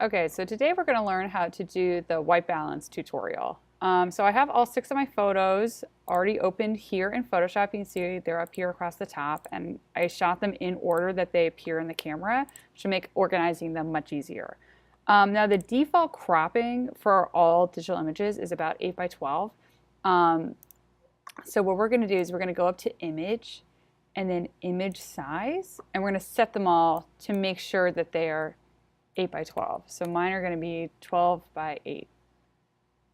Okay, so today we're going to learn how to do the white balance tutorial. So I have all 6 of my photos already opened here in Photoshop. You can see they're up here across the top, and I shot them in order that they appear in the camera to make organizing them much easier. Now the default cropping for all digital images is about 8 by 12. So what we're going to do is we're going to go up to image and then image size, and we're going to set them all to make sure that they are 8 by 12. So mine are going to be 12 by 8.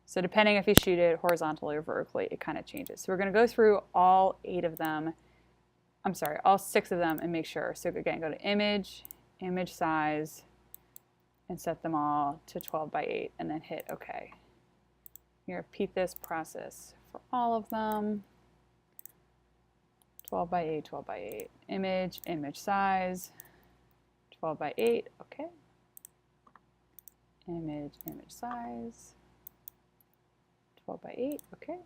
So depending if you shoot it horizontally or vertically, it kind of changes. So we're going to go through all 8 of them. I'm sorry, all 6 of them and make sure. So again, go to image, image size, and set them all to 12 by 8 and then hit OK. You repeat this process for all of them. 12 by 8, 12 by 8. Image, image size, 12 by 8, OK. Image, image size, 12 by 8, okay.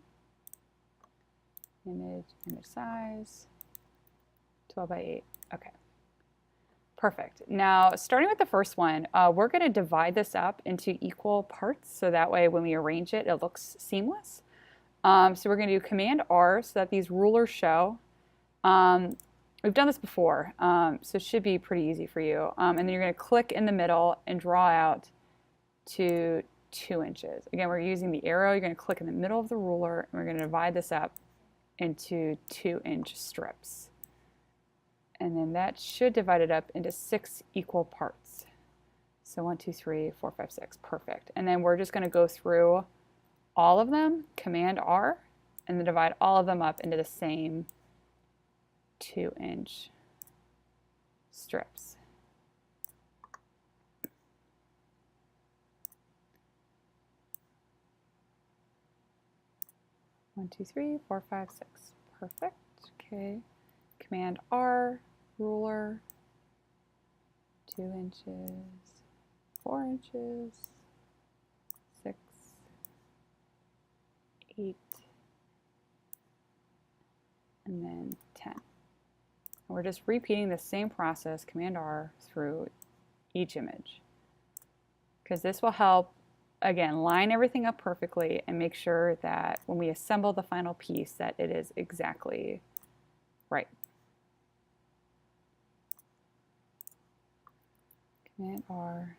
Image, image size, 12 by 8, okay. Perfect. Now, starting with the first one, we're going to divide this up into equal parts, so that way when we arrange it, it looks seamless. So we're going to do Command R so that these rulers show. We've done this before, so it should be pretty easy for you. And then you're going to click in the middle and draw out to 2 inches. Again, we're using the arrow. You're going to click in the middle of the ruler, and we're going to divide this up into 2-inch strips. And then that should divide it up into 6 equal parts. So 1, 2, 3, 4, 5, 6. Perfect. And then we're just going to go through all of them, Command R, and then divide all of them up into the same 2-inch strips. One, 2, 3, 4, 5, 6. Perfect. Okay. Command R, ruler, 2 inches, 4 inches, 6, 8, and then 10. And we're just repeating the same process, Command R, through each image, because this will help, again, line everything up perfectly and make sure that when we assemble the final piece that it is exactly right. Command R.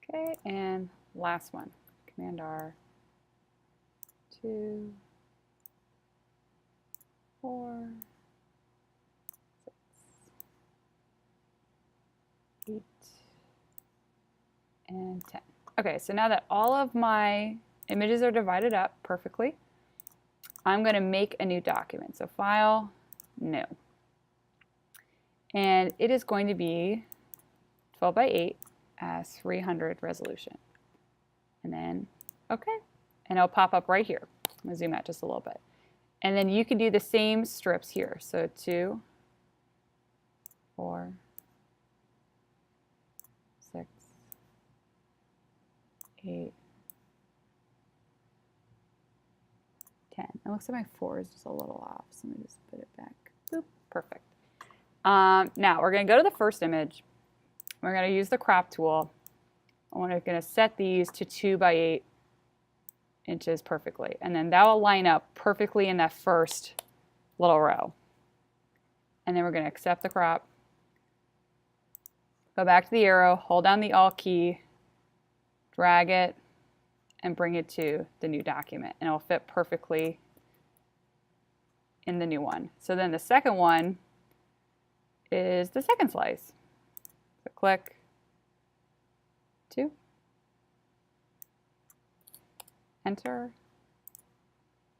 Okay, and last one, Command R. 2, 4, 6, 8, and 10. Okay, so now that all of my images are divided up perfectly, I'm going to make a new document. So File, New. And it is going to be 12 by 8 as 300 resolution. And then, okay. And it'll pop up right here. I'm going to zoom out just a little bit. And then you can do the same strips here. So 2, 4, 6, 8, 10. It looks like my 4 is just a little off. So let me just put it back. Boop. Perfect. Now we're going to go to the first image. We're going to use the crop tool. We're going to set these to 2 by 8 inches perfectly, and then that will line up perfectly in that first little row. And then we're going to accept the crop, go back to the arrow, hold down the Alt key, drag it, and bring it to the new document, and it will fit perfectly in the new one. So then the second one is the second slice. So click, 2, enter,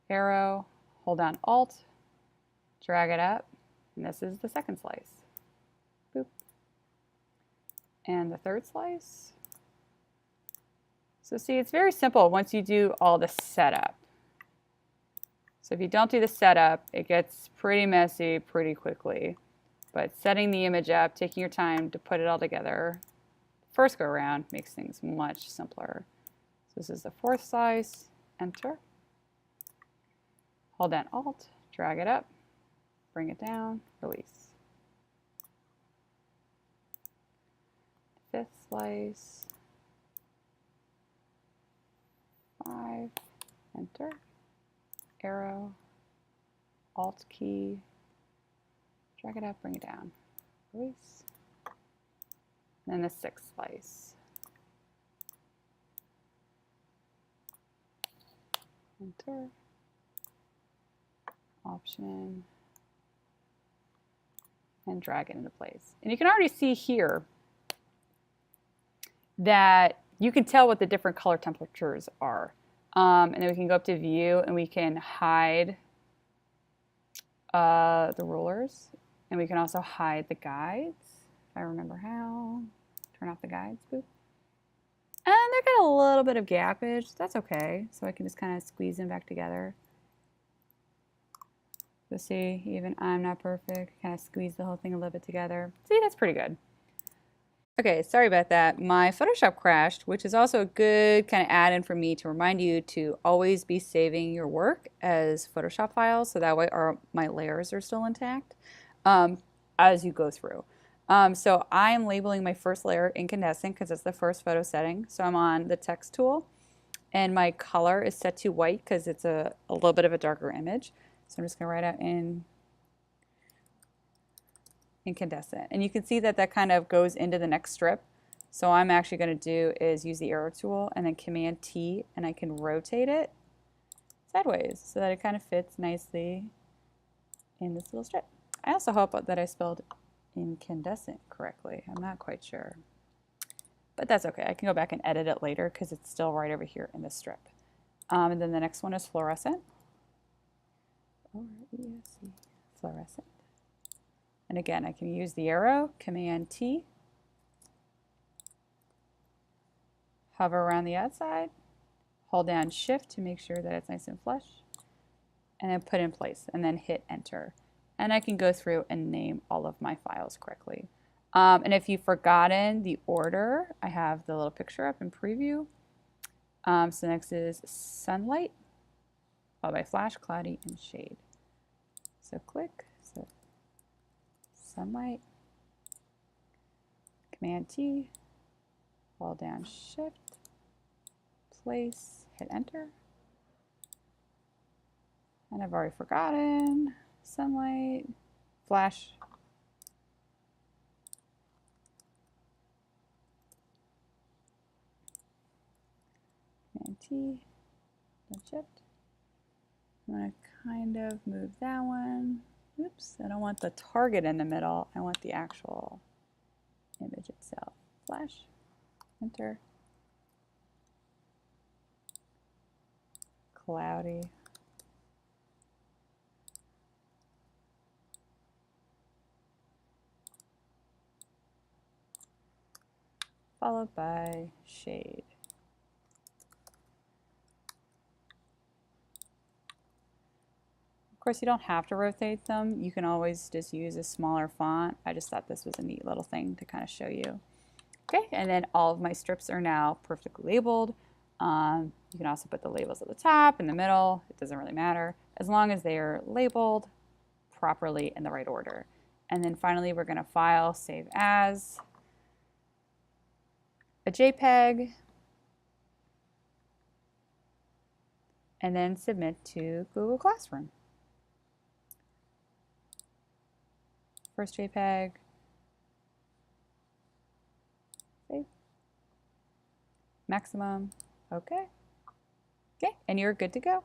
arrow, hold down Alt, drag it up, and this is the second slice. Boop. And the third slice. So see, it's very simple once you do all the setup. So if you don't do the setup, it gets pretty messy pretty quickly. But setting the image up, taking your time to put it all together, first go around makes things much simpler. So this is the fourth slice, enter. Hold down Alt, drag it up, bring it down, release. Fifth slice, 5, enter, arrow, Alt key, drag it up, bring it down, release. And then the sixth slice. Enter, Option, and drag it into place. And you can already see here that you can tell what the different color temperatures are. And then we can go up to View and we can hide the rulers. And we can also hide the guides, if I remember how. Turn off the guides, boop. And they've got a little bit of gappage. That's okay. So I can just kind of squeeze them back together. So see, even I'm not perfect. Kind of squeeze the whole thing a little bit together. See, that's pretty good. Okay, sorry about that. My Photoshop crashed, which is also a good kind of add-in for me to remind you to always be saving your work as Photoshop files, so that way my layers are still intact as you go through. So I'm labeling my first layer incandescent because it's the first photo setting. So I'm on the text tool, and my color is set to white because it's a little bit of a darker image. So I'm just going to write out incandescent. And you can see that that kind of goes into the next strip. So I'm actually going to do is use the arrow tool and then Command T, and I can rotate it sideways so that it kind of fits nicely in this little strip. I also hope that I spelled incandescent correctly. I'm not quite sure. But that's okay. I can go back and edit it later because it's still right over here in this strip. And then the next one is fluorescent. O-R-E-S-C, fluorescent. And again, I can use the arrow, Command T, hover around the outside, hold down Shift to make sure that it's nice and flush, and then put in place, and then hit Enter. And I can go through and name all of my files correctly. And if you've forgotten the order, I have the little picture up in preview. So next is sunlight, followed by flash, cloudy, and shade. So click, so sunlight, Command T, hold down Shift, place, hit Enter. And I've already forgotten sunlight, flash, Command T, no Shift. I'm going to kind of move that one. Oops, I don't want the target in the middle. I want the actual image itself. Flash, Enter, cloudy, followed by shade. Of course, you don't have to rotate them. You can always just use a smaller font. I just thought this was a neat little thing to kind of show you. Okay, and then all of my strips are now perfectly labeled. You can also put the labels at the top, in the middle. It doesn't really matter, as long as they are labeled properly in the right order. And then finally, we're going to file, save as a JPEG, and then submit to Google Classroom. First JPEG, save, maximum, okay. Okay, and you're good to go.